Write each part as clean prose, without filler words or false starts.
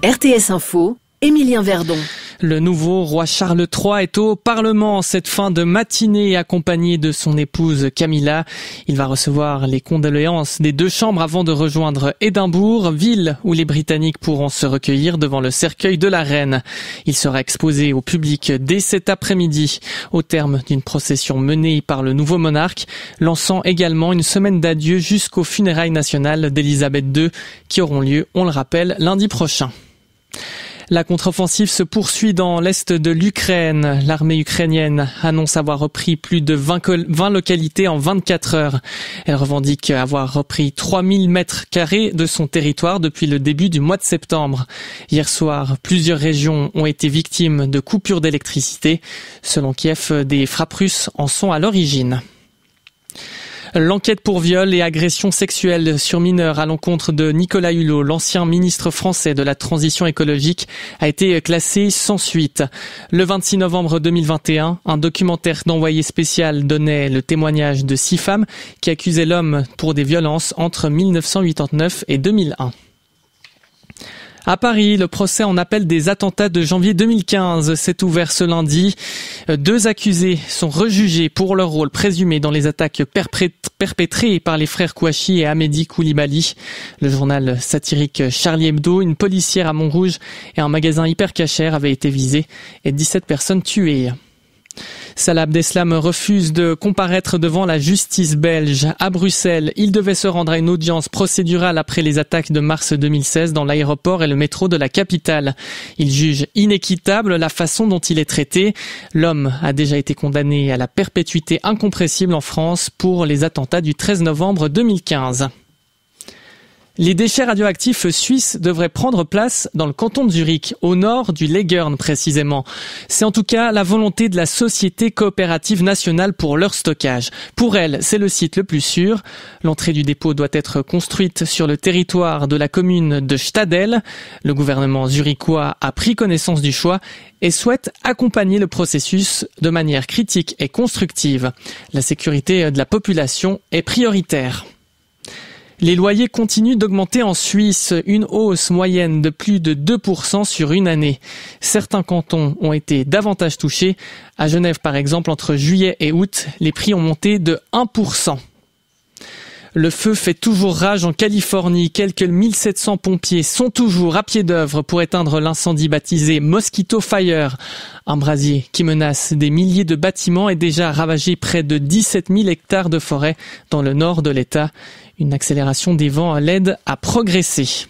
RTS Info, Émilien Verdon. Le nouveau roi Charles III est au Parlement cette fin de matinée accompagné de son épouse Camilla. Il va recevoir les condoléances des deux chambres avant de rejoindre Édimbourg, ville où les Britanniques pourront se recueillir devant le cercueil de la reine. Il sera exposé au public dès cet après-midi au terme d'une procession menée par le nouveau monarque, lançant également une semaine d'adieu jusqu'aux funérailles nationales d'Élisabeth II qui auront lieu, on le rappelle, lundi prochain. La contre-offensive se poursuit dans l'est de l'Ukraine. L'armée ukrainienne annonce avoir repris plus de 20 localités en 24 heures. Elle revendique avoir repris 3000 mètres carrés de son territoire depuis le début du mois de septembre. Hier soir, plusieurs régions ont été victimes de coupures d'électricité. Selon Kiev, des frappes russes en sont à l'origine. L'enquête pour viol et agression sexuelle sur mineurs à l'encontre de Nicolas Hulot, l'ancien ministre français de la transition écologique, a été classée sans suite. Le 26 novembre 2021, un documentaire d'envoyé spécial donnait le témoignage de 6 femmes qui accusaient l'homme pour des violences entre 1989 et 2001. À Paris, le procès en appel des attentats de janvier 2015 s'est ouvert ce lundi. 2 accusés sont rejugés pour leur rôle présumé dans les attaques perpétrées par les frères Kouachi et Amédi Koulibaly. Le journal satirique Charlie Hebdo, une policière à Montrouge et un magasin hyper cachère avaient été visés et 17 personnes tuées. Salah Abdeslam refuse de comparaître devant la justice belge. À Bruxelles, il devait se rendre à une audience procédurale après les attaques de mars 2016 dans l'aéroport et le métro de la capitale. Il juge inéquitable la façon dont il est traité. L'homme a déjà été condamné à la perpétuité incompressible en France pour les attentats du 13 novembre 2015. Les déchets radioactifs suisses devraient prendre place dans le canton de Zurich, au nord du Legern précisément. C'est en tout cas la volonté de la Société coopérative nationale pour leur stockage. Pour elle, c'est le site le plus sûr. L'entrée du dépôt doit être construite sur le territoire de la commune de Stadel. Le gouvernement zurichois a pris connaissance du choix et souhaite accompagner le processus de manière critique et constructive. La sécurité de la population est prioritaire. Les loyers continuent d'augmenter en Suisse, une hausse moyenne de plus de 2% sur une année. Certains cantons ont été davantage touchés. À Genève, par exemple, entre juillet et août, les prix ont monté de 1%. Le feu fait toujours rage en Californie. Quelques 1700 pompiers sont toujours à pied d'œuvre pour éteindre l'incendie baptisé Mosquito Fire. Un brasier qui menace des milliers de bâtiments et déjà ravagé près de 17 000 hectares de forêt dans le nord de l'État. Une accélération des vents l'aide à progresser.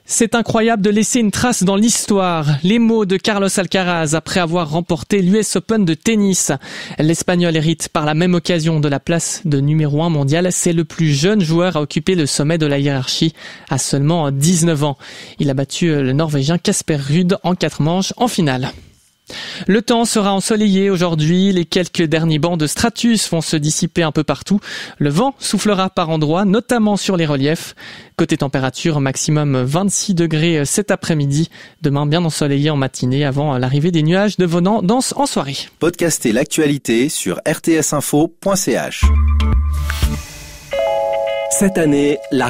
C'est incroyable de laisser une trace dans l'histoire. Les mots de Carlos Alcaraz après avoir remporté l'US Open de tennis. L'Espagnol hérite par la même occasion de la place de numéro 1 mondial. C'est le plus jeune joueur à occuper le sommet de la hiérarchie à seulement 19 ans. Il a battu le Norvégien Casper Ruud en 4 manches en finale. Le temps sera ensoleillé aujourd'hui, les quelques derniers bancs de stratus vont se dissiper un peu partout. Le vent soufflera par endroits, notamment sur les reliefs. Côté température, maximum 26 degrés cet après-midi. Demain, bien ensoleillé en matinée avant l'arrivée des nuages devenant denses en soirée. Podcastez l'actualité sur rtsinfo.ch. Cette année, la